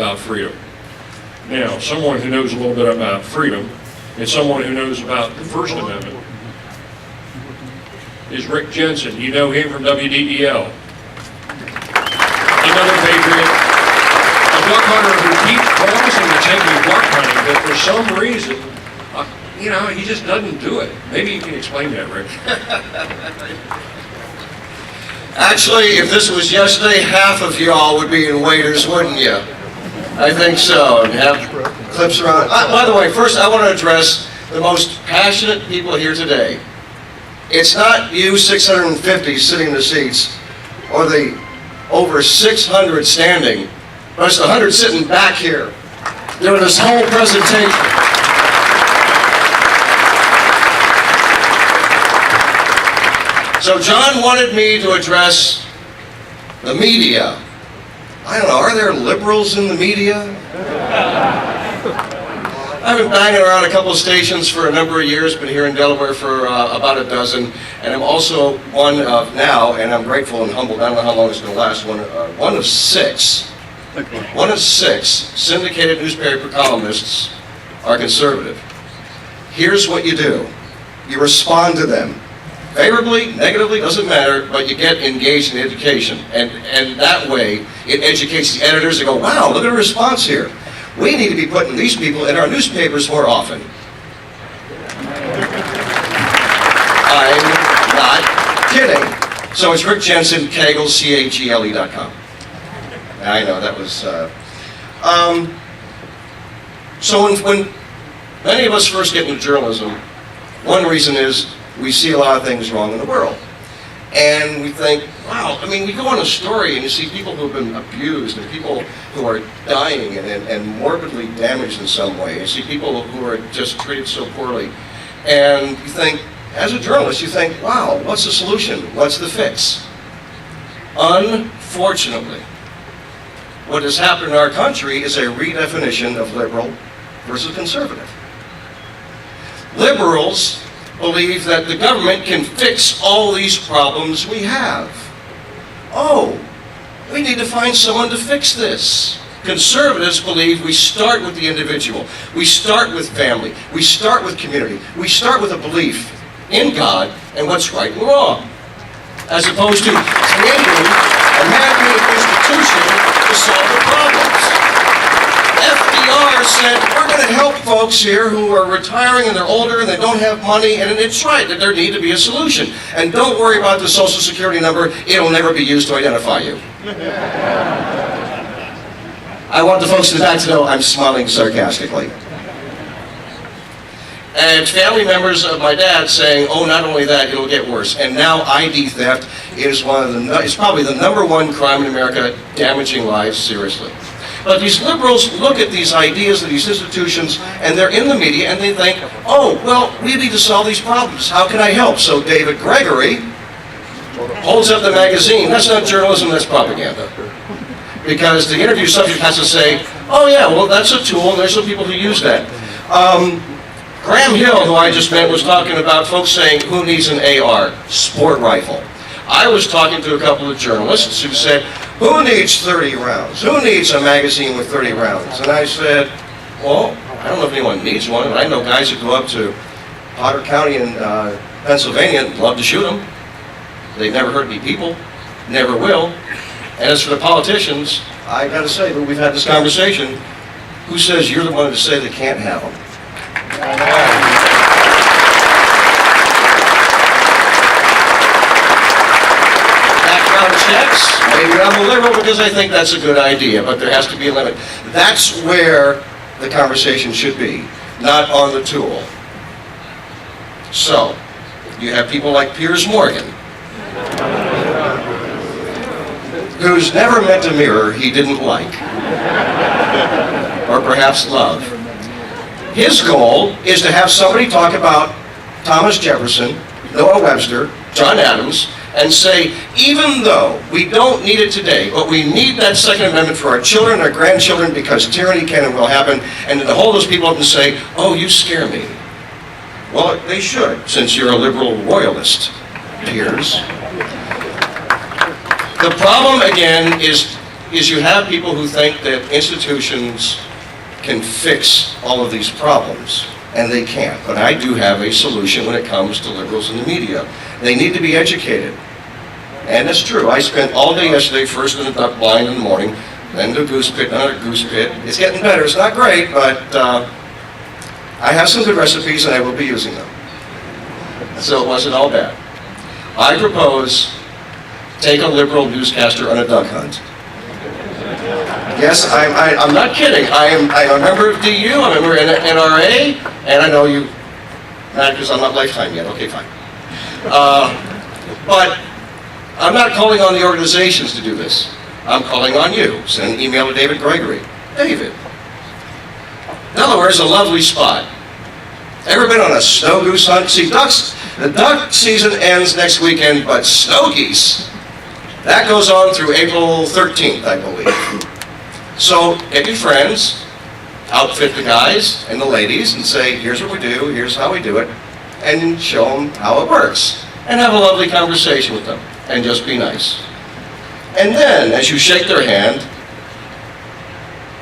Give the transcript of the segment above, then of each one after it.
about freedom. Now, someone who knows a little bit about freedom and someone who knows about the First Amendment is Rick Jensen. You know him from WDEL. Another patriot. A duck hunter who keeps promising to take me duck hunting, but for some reason, he just doesn't do it. Maybe you can explain that, Rick. Actually, if this was yesterday, half of y'all would be in waders, wouldn't you? I think so, and have clips around. By the way, first I want to address the most passionate people here today. It's not you 650 sitting in the seats, or the over 600 standing, but it's the 100 sitting back here doing this whole presentation. So John wanted me to address the media. I don't know, are there liberals in the media? I've been banging around a couple of stations for a number of years, been here in Delaware for about a dozen, and I'm also one of now, and I'm grateful and humbled, I don't know how long it's going to last, one of six syndicated newspaper columnists are conservative. Here's what you do. You respond to them. Favorably, negatively, doesn't matter, but you get engaged in education. And that way, it educates the editors to go, wow, look at the response here. We need to be putting these people in our newspapers more often. I'm not kidding. So it's Rick Jensen, Kegel, CAGLE.com. I know, that was... So when many of us first get into journalism, one reason is we see a lot of things wrong in the world. And we think, wow, I mean, we go on a story and you see people who have been abused and people who are dying and morbidly damaged in some way. You see people who are just treated so poorly. And you think, as a journalist, you think, wow, what's the solution? What's the fix? Unfortunately, what has happened in our country is a redefinition of liberal versus conservative. Liberals believe that the government can fix all these problems we have. Oh, we need to find someone to fix this. Conservatives believe we start with the individual. We start with family. We start with community. We start with a belief in God and what's right and wrong, as opposed to creating a man-made institution to solve the problems. FDR said, we're going to help folks here who are retiring and they're older and they don't have money, and it's right that there need to be a solution. And don't worry about the Social Security number, it'll never be used to identify you. I want the folks in the back to know I'm smiling sarcastically. And family members of my dad saying, oh, not only that, it'll get worse. And now ID theft is it's probably the #1 crime in America, damaging lives seriously. But these liberals look at these ideas of these institutions, and they're in the media, and they think, oh, well, we need to solve these problems. How can I help? So David Gregory holds up the magazine. That's not journalism, that's propaganda. Because the interview subject has to say, oh yeah, well, that's a tool, and there's some people who use that. Graham Hill, who I just met, was talking about folks saying, who needs an AR? Sport rifle. I was talking to a couple of journalists who said, who needs 30 rounds? Who needs a magazine with 30 rounds? And I said, well, I don't know if anyone needs one, but I know guys who go up to Potter County in Pennsylvania and love to shoot them. They've never hurt any people, never will. And as for the politicians, I got to say, but we've had this conversation, who says you're the one to say they can't have them? Checks. Maybe I'm a liberal because I think that's a good idea, but there has to be a limit. That's where the conversation should be, not on the tool. So, you have people like Piers Morgan, who's never met a mirror he didn't like, or perhaps love. His goal is to have somebody talk about Thomas Jefferson, Noah Webster, John Adams, and say, even though we don't need it today, but we need that Second Amendment for our children and our grandchildren because tyranny can and will happen, and to hold those people up and say, oh, you scare me. Well, they should, since you're a liberal royalist, Piers. The problem, again, is is you have people who think that institutions can fix all of these problems, and they can't. But I do have a solution when it comes to liberals in the media. They need to be educated. And it's true. I spent all day yesterday, first in the duck blind in the morning, then the goose pit, another goose pit. It's getting better. It's not great, but I have some good recipes and I will be using them. So it wasn't all bad. I propose take a liberal newscaster on a duck hunt. Yes, I'm not kidding. I'm a member of DU, I'm a member of NRA, and I know you, not because I'm not lifetime yet, okay, fine. But I'm not calling on the organizations to do this. I'm calling on you. Send an email to David Gregory. David, Delaware is a lovely spot. Ever been on a snow goose hunt? See, the duck season ends next weekend, but snow geese, that goes on through April 13th, I believe. So get your friends, outfit the guys and the ladies, and say, here's what we do, here's how we do it, and show them how it works. And have a lovely conversation with them, and just be nice. And then, as you shake their hand,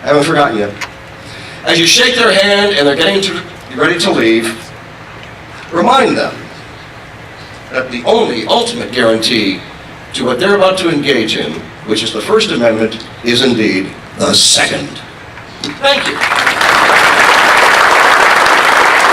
I haven't forgotten yet, as you shake their hand and they're getting ready to leave, remind them that the only ultimate guarantee to what they're about to engage in, which is the First Amendment, is indeed the Second. Thank you.